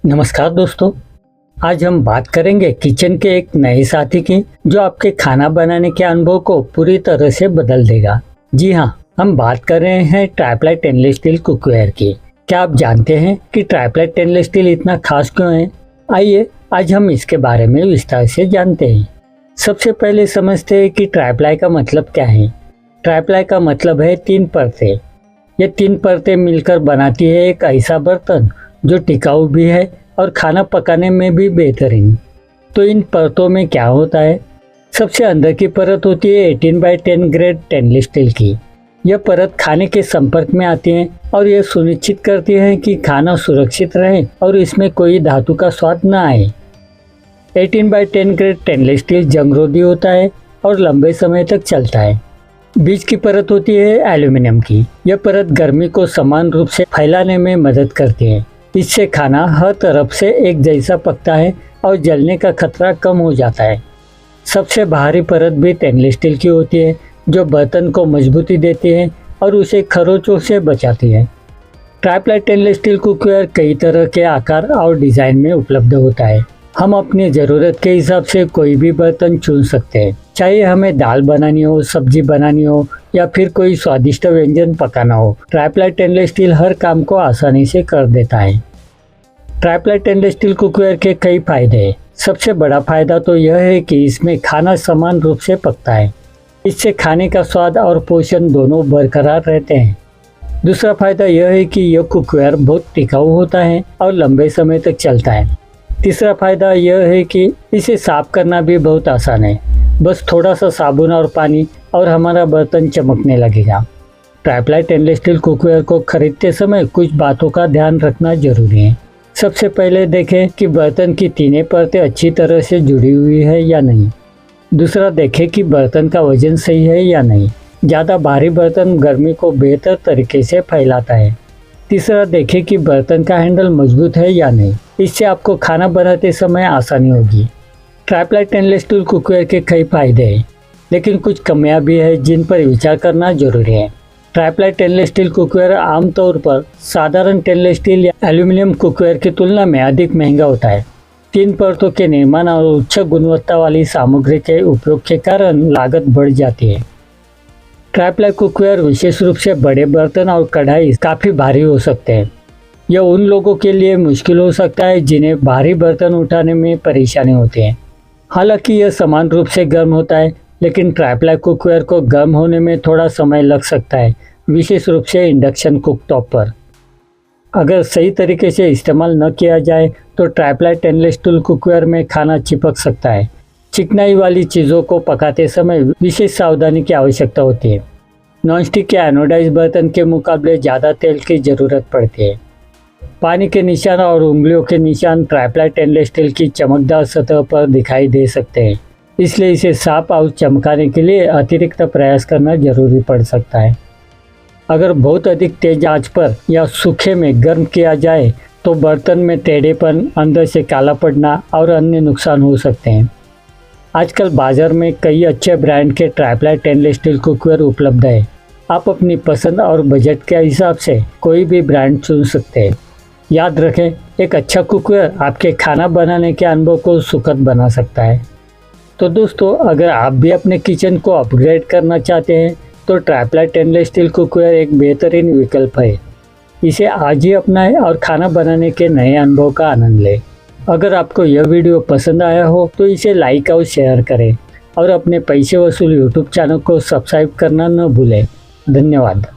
नमस्कार दोस्तों, आज हम बात करेंगे किचन के एक नए साथी की जो आपके खाना बनाने के अनुभव को पूरी तरह से बदल देगा। जी हाँ, हम बात कर रहे हैं ट्राइप्लाई स्टेनलेस स्टील कुकवेयर की। क्या आप जानते हैं कि ट्राइप्लाई स्टेनलेस स्टील इतना खास क्यों है? आइए आज हम इसके बारे में विस्तार से जानते हैं। सबसे पहले समझते हैं कि ट्राइप्लाई का मतलब क्या है। ट्राइप्लाई का मतलब है 3 परतें। ये 3 परतें मिलकर बनाती है एक ऐसा बर्तन जो टिकाऊ भी है और खाना पकाने में भी बेहतरीन। तो इन परतों में क्या होता है? सबसे अंदर की परत होती है 18x10 ग्रेड स्टेनलेस स्टील की। यह परत खाने के संपर्क में आती है और यह सुनिश्चित करती है कि खाना सुरक्षित रहे और इसमें कोई धातु का स्वाद न आए। 18x10 ग्रेड स्टेनलेस स्टील जंगरोधी होता है और लंबे समय तक चलता है। बीच की परत होती है एल्यूमिनियम की। यह परत गर्मी को समान रूप से फैलाने में मदद करती है। इससे खाना हर तरफ से एक जैसा पकता है और जलने का खतरा कम हो जाता है। सबसे बाहरी परत भी स्टेनलेस स्टील की होती है जो बर्तन को मजबूती देती है और उसे खरोंचों से बचाती है। ट्राइप्लाई स्टेनलेस स्टील कुकवेयर कई तरह के आकार और डिजाइन में उपलब्ध होता है। हम अपनी ज़रूरत के हिसाब से कोई भी बर्तन चुन सकते हैं, चाहे हमें दाल बनानी हो, सब्जी बनानी हो या फिर कोई स्वादिष्ट व्यंजन पकाना हो। ट्राइप्लाई स्टेनलेस स्टील हर काम को आसानी से कर देता है। ट्राइप्लाई स्टेनलेस स्टील कुकवेयर के कई फायदे हैं। सबसे बड़ा फायदा तो यह है कि इसमें खाना समान रूप से पकता है। इससे खाने का स्वाद और पोषण दोनों बरकरार रहते हैं। दूसरा फायदा यह है कि यह कुकवेयर बहुत टिकाऊ होता है और लंबे समय तक चलता है। तीसरा फायदा यह है कि इसे साफ करना भी बहुत आसान है। बस थोड़ा सा साबुन और पानी और हमारा बर्तन चमकने लगेगा। ट्राइप्लाई स्टेनलेस स्टील कुकवेयर को खरीदते समय कुछ बातों का ध्यान रखना जरूरी है। सबसे पहले देखें कि बर्तन की तीनों परतें अच्छी तरह से जुड़ी हुई है या नहीं। दूसरा, देखें कि बर्तन का वजन सही है या नहीं। ज़्यादा भारी बर्तन गर्मी को बेहतर तरीके से फैलाता है। तीसरा, देखें कि बर्तन का हैंडल मजबूत है या नहीं। इससे आपको खाना बनाते समय आसानी होगी। ट्राइप्लाई स्टेनलेस स्टील कुकवेयर के कई फायदे हैं, लेकिन कुछ कमियां भी है जिन पर विचार करना जरूरी है। ट्राइप्लाई स्टेनलेस स्टील कुकवेयर आमतौर पर साधारण स्टेनलेस स्टील या एल्यूमिनियम कुकवेयर की तुलना में अधिक महंगा होता है। 3 परतों के निर्माण और उच्च गुणवत्ता वाली सामग्री के उपयोग के कारण लागत बढ़ जाती है। ट्राइप्लाई कुकवेयर विशेष रूप से बड़े बर्तन और कढ़ाई काफ़ी भारी हो सकते हैं। यह उन लोगों के लिए मुश्किल हो सकता है जिन्हें भारी बर्तन उठाने में परेशानी होती है। हालांकि यह समान रूप से गर्म होता है, लेकिन ट्राइप्लाई कुकवेयर को गर्म होने में थोड़ा समय लग सकता है, विशेष रूप से इंडक्शन कुकटॉप पर। अगर सही तरीके से इस्तेमाल न किया जाए तो ट्राइप्लाई स्टेनलेस स्टील कुकवेयर में खाना चिपक सकता है। चिकनाई वाली चीज़ों को पकाते समय विशेष सावधानी की आवश्यकता होती है। नॉनस्टिक या एनोडाइज बर्तन के मुकाबले ज़्यादा तेल की ज़रूरत पड़ती है। पानी के निशान और उंगलियों के निशान ट्राइप्लाई स्टेनलेस स्टील की चमकदार सतह पर दिखाई दे सकते हैं, इसलिए इसे साफ और चमकाने के लिए अतिरिक्त प्रयास करना जरूरी पड़ सकता है। अगर बहुत अधिक तेज आंच पर या सूखे में गर्म किया जाए तो बर्तन में टेढ़ेपन, अंदर से काला पड़ना और अन्य नुकसान हो सकते हैं। आजकल बाजार में कई अच्छे ब्रांड के ट्राइप्लाई स्टेनलेस स्टील कुकवेयर उपलब्ध है। आप अपनी पसंद और बजट के हिसाब से कोई भी ब्रांड चुन सकते हैं। याद रखें, एक अच्छा कुकवेयर आपके खाना बनाने के अनुभव को सुखद बना सकता है। तो दोस्तों, अगर आप भी अपने किचन को अपग्रेड करना चाहते हैं तो ट्राइप्लाई स्टेनलेस स्टील कुकवेयर एक बेहतरीन विकल्प है। इसे आज ही अपनाएं और खाना बनाने के नए अनुभव का आनंद लें। अगर आपको यह वीडियो पसंद आया हो तो इसे लाइक और शेयर करें और अपने पैसे वसूल यूट्यूब चैनल को सब्सक्राइब करना न भूलें। धन्यवाद।